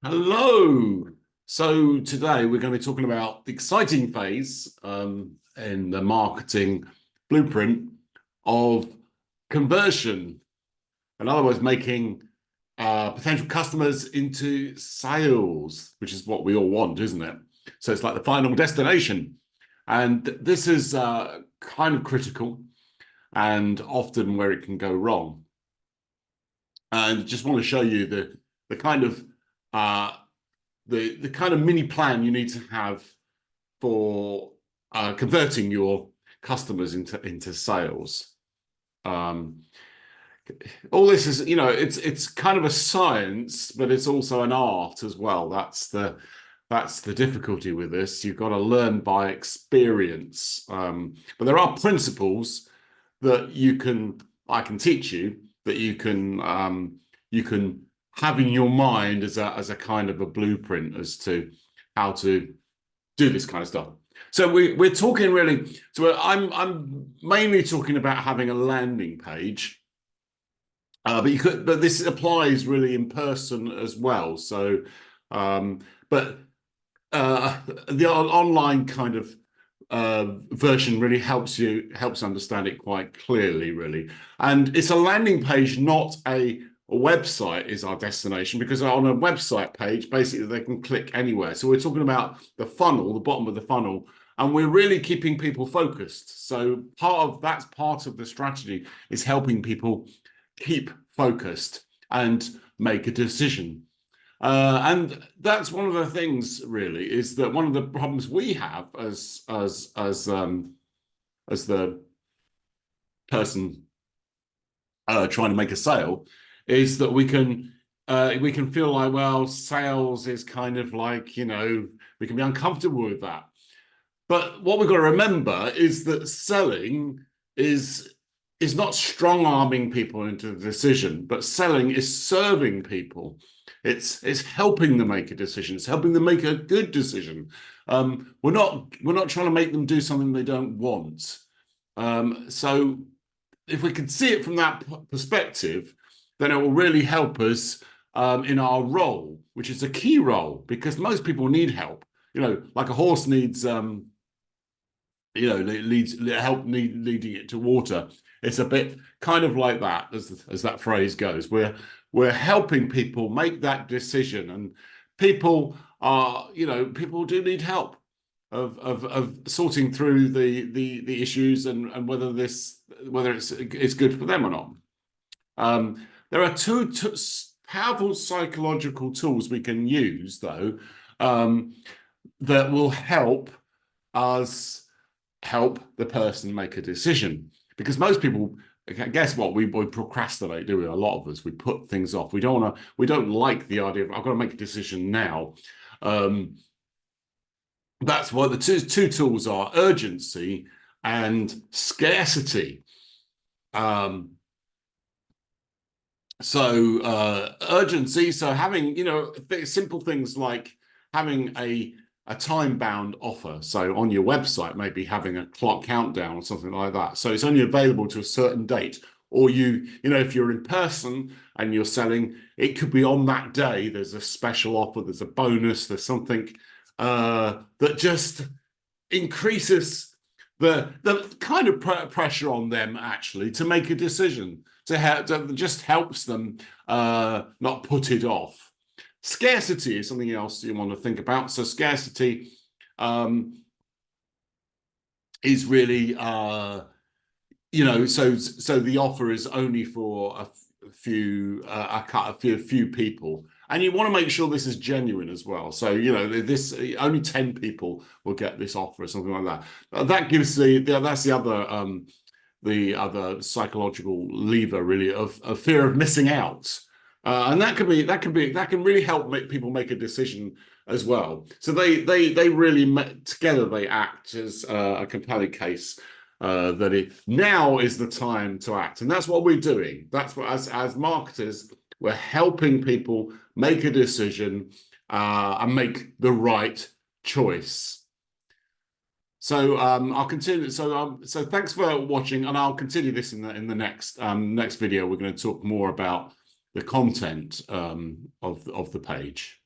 Hello. So today we're going to be talking about the exciting phase in the marketing blueprint of conversion. In other words, making potential customers into sales, which is what we all want, isn't it? So it's like the final destination. And this is kind of critical and often where it can go wrong. And just want to show you the kind of uh, the kind of mini plan you need to have for converting your customers into sales. Um, all this is, it's kind of a science, but it's also an art as well. That's the difficulty with this. You've got to learn by experience. But there are principles that I can teach you that you can have in your mind as a kind of a blueprint as to how to do this kind of stuff. So we're talking really. So I'm mainly talking about having a landing page, but this applies really in person as well. So, but the online kind of version really helps understand it quite clearly, really. And it's a landing page, not a website is our destination, because on a website page, basically they can click anywhere. So we're talking about the funnel, the bottom of the funnel, and we're really keeping people focused. So that's part of the strategy is helping people keep focused and make a decision. And that's one of the things, really, is that one of the problems we have as the person trying to make a sale is that we can feel like, well, sales is kind of like, we can be uncomfortable with that. But what we've got to remember is that selling is not strong arming people into the decision, but selling is serving people. It's helping them make a decision. It's helping them make a good decision. We're not trying to make them do something they don't want. So if we can see it from that perspective, then it will really help us in our role, which is a key role, because most people need help. Like a horse needs leading it to water. It's a bit kind of like that, as that phrase goes. We're helping people make that decision, and people people do need help of sorting through the issues and whether it's good for them or not. There are two powerful psychological tools we can use, though, that will help us help the person make a decision. Because most people, guess what, we procrastinate, do we? A lot of us, we put things off. We don't like the idea of, I've got to make a decision now. That's why the two tools are urgency and scarcity. Urgency, so having, simple things like having a time-bound offer. So on your website, maybe having a clock countdown or something like that. So it's only available to a certain date. Or if you're in person and you're selling, it could be on that day. There's a special offer, there's a bonus, there's something that just increases the kind of pressure on them actually to make a decision. That just helps them not put it off. Scarcity is something else you want to think about. So scarcity is really, so the offer is only for a few people, and you want to make sure this is genuine as well. So this only 10 people will get this offer or something like that. That gives that's the other psychological lever, really, of fear of missing out. And that can really help make people make a decision as well. So they really together they act as a compelling case that now is the time to act, and that's what we're doing. That's what as marketers we're helping people make a decision and make the right choice. So I'll continue. So thanks for watching, and I'll continue this in the next video. We're going to talk more about the content of the page.